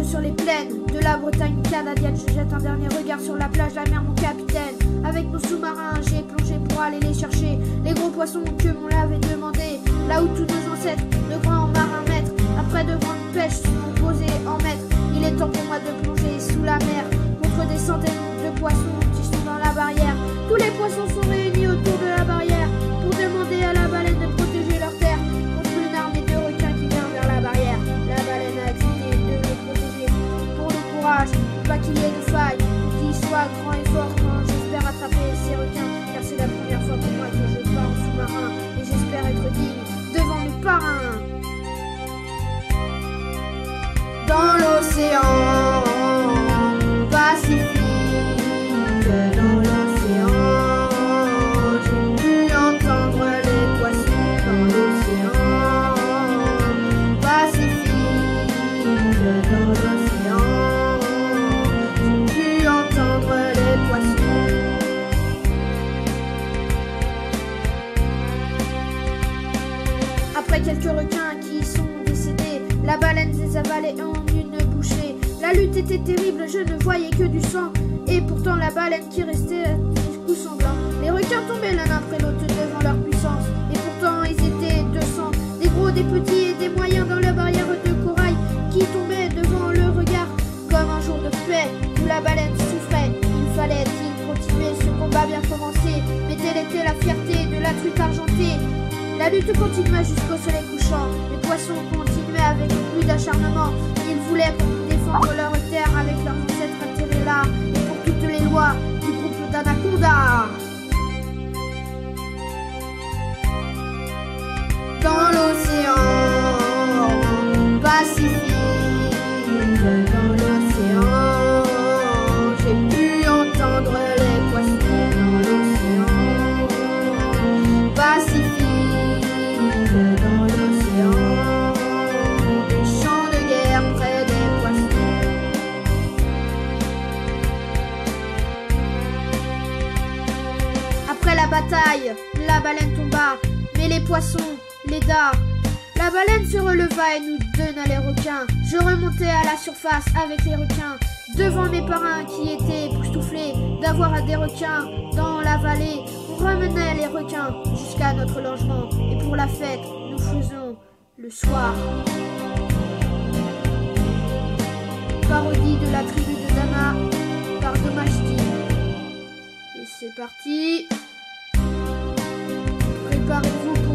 sur les plaines de la Bretagne canadienne. Je jette un dernier regard sur la plage, la mer, mon capitaine. Avec mon sous-marin, j'ai plongé pour aller les chercher, les gros poissons que m'on l'avait demandé. Là où tous nos ancêtres, de grands marins maîtres, après de grandes pêches, sont posés en maîtres. Il est temps pour moi de plonger sous la mer, contre des centaines de poissons qui sont dans la barrière. Tous les poissons sont réunis autour de la barrière pour demander à la baleine de protéger leur terre contre une armée de requins qui vient vers la barrière. La baleine a accepté de les protéger pour le courage, pas qu'il y ait de faille, qu'il soit grand et fort quand j'espère attraper ces requins, car c'est la première fois pour moi que je pars en sous-marin et j'espère être digne devant mes parrains. Dans l'océan Pacifique, dans l'océan, j'ai pu entendre les poissons. Dans l'océan Pacifique, dans l'océan, j'ai pu entendre les poissons. Après quelques requins qui sont décédés, la baleine les avalait en une bouchée. La lutte était terrible, je ne voyais que du sang, et pourtant la baleine qui restait coup sanglant. Les requins tombaient l'un après l'autre devant leur puissance, et pourtant ils étaient 200, des gros, des petits et des moyens dans la barrière de corail qui tombaient devant le regard, comme un jour de paix où la baleine souffrait. Il fallait-il continuer ce combat bien commencé, mais telle était la fierté de la truite argentée. La lutte continuait jusqu'au soleil couchant, les poissons continuaient avec plus d'acharnement. Ils voulaient défendre leur terre avec leurs ancêtres atterrés là, et pour toutes les lois du groupe d'Anaconda. Dans l'océan Pacifique, dans l'océan, j'ai pu entendre les poissons. Dans l'océan Pacifique, dans l'océan, des champs de guerre près des poissons. Après la bataille, la baleine tomba, mais les poissons l'aida. La baleine se releva et nous donna les requins. Je remontai à la surface avec les requins, devant mes parrains qui étaient époustouflés d'avoir des requins dans la vallée. On ramenait les requins jusqu'à notre logement, et pour la fête, nous faisions le soir. Parodie de la tribu de Dana par Domashti. Et c'est parti. Préparez-vous pour